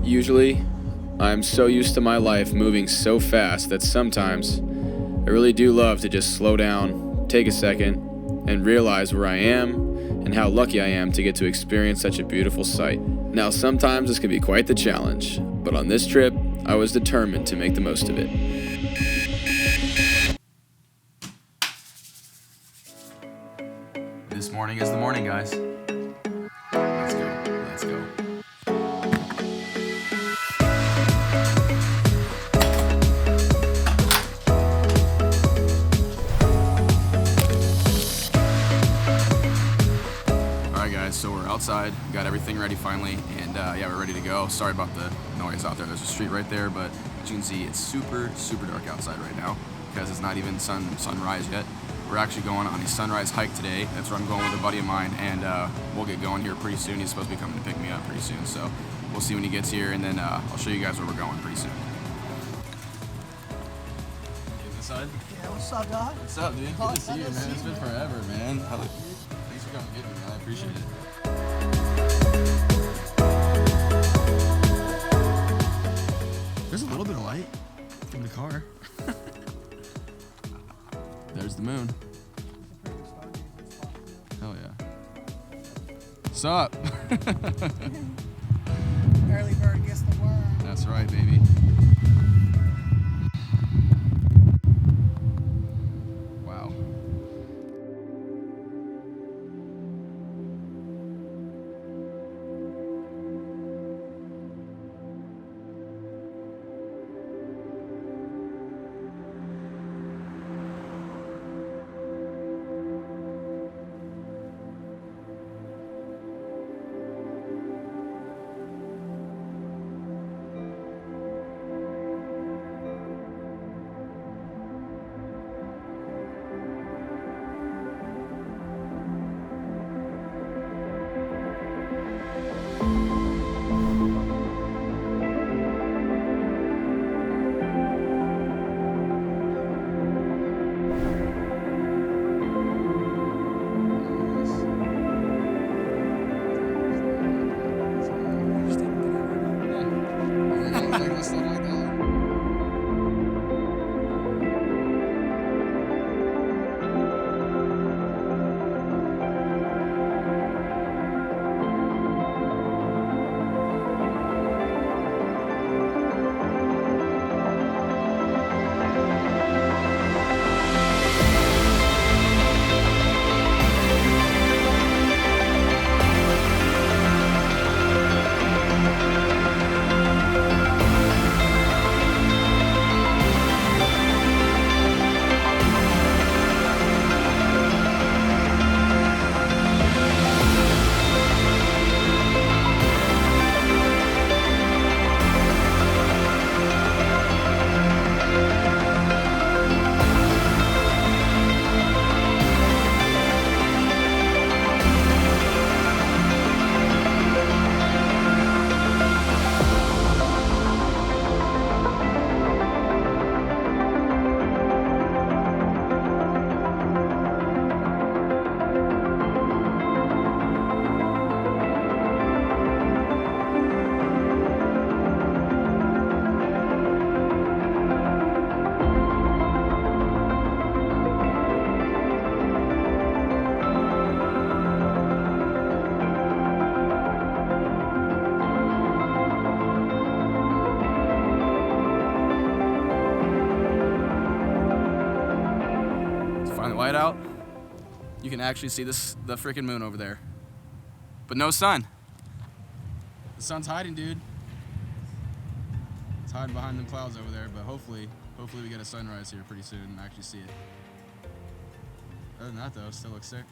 Usually, I'm so used to my life moving so fast that sometimes I really do love to just slow down, take a second, and realize where I am and how lucky I am to get to experience such a beautiful sight. Now, sometimes this can be quite the challenge, but on this trip, I was determined to make the most of it. This morning is the morning, guys. Let's go. Let's go. Alright guys, so we're outside, got everything ready finally, and yeah, we're ready to go. Sorry about the noise out there. There's a street right there, but as you can see, it's super dark outside right now because it's not even sunrise yet. We're actually going on a sunrise hike today. That's where I'm going with a buddy of mine, and we'll get going here pretty soon. He's supposed to be coming to pick me up pretty soon, so we'll see when he gets here, and then I'll show you guys where we're going pretty soon. This side? Yeah, what's up, dog? What's up, dude? Good to see you, man. It's been forever, man. Thanks for coming to get me, man. I appreciate it. There's a little bit of light from the car. There's the moon. Hell yeah. What's up? Early bird gets the worm. That's right, baby. Wow. Light out, you can actually see the freaking moon over there, but no sun. The sun's hiding, dude. It's hiding behind them clouds over there, but hopefully we get a sunrise here pretty soon and actually see it. Other than that though, it still looks sick.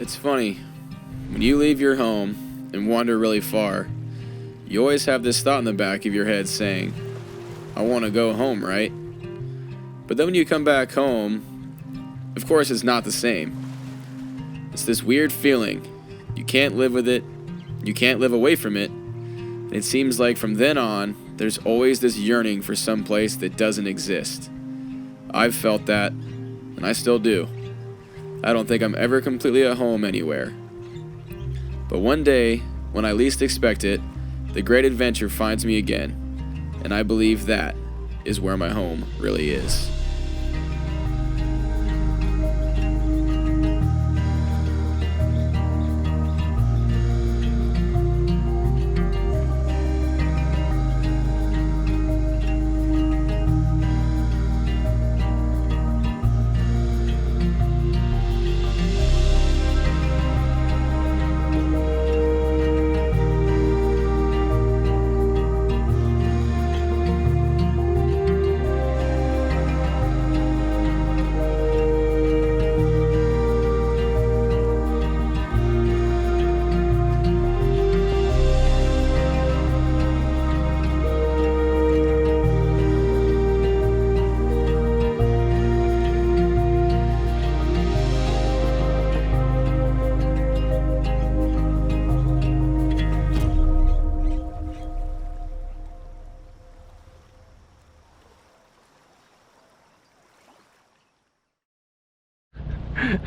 It's funny, when you leave your home and wander really far, you always have this thought in the back of your head saying, I want to go home, right? But then when you come back home, of course it's not the same. It's this weird feeling. You can't live with it, you can't live away from it, and it seems like from then on, there's always this yearning for some place that doesn't exist. I've felt that, and I still do. I don't think I'm ever completely at home anywhere. But one day, when I least expect it, the great adventure finds me again, and I believe that is where my home really is.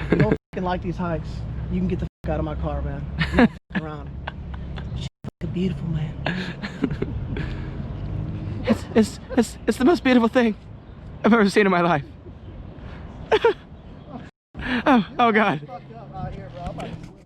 You don't fucking like these hikes. You can get the fuck out of my car, man. I'm not fucking around. She's fucking beautiful, man. It's the most beautiful thing I've ever seen in my life. Oh God. Fucked up out here, bro.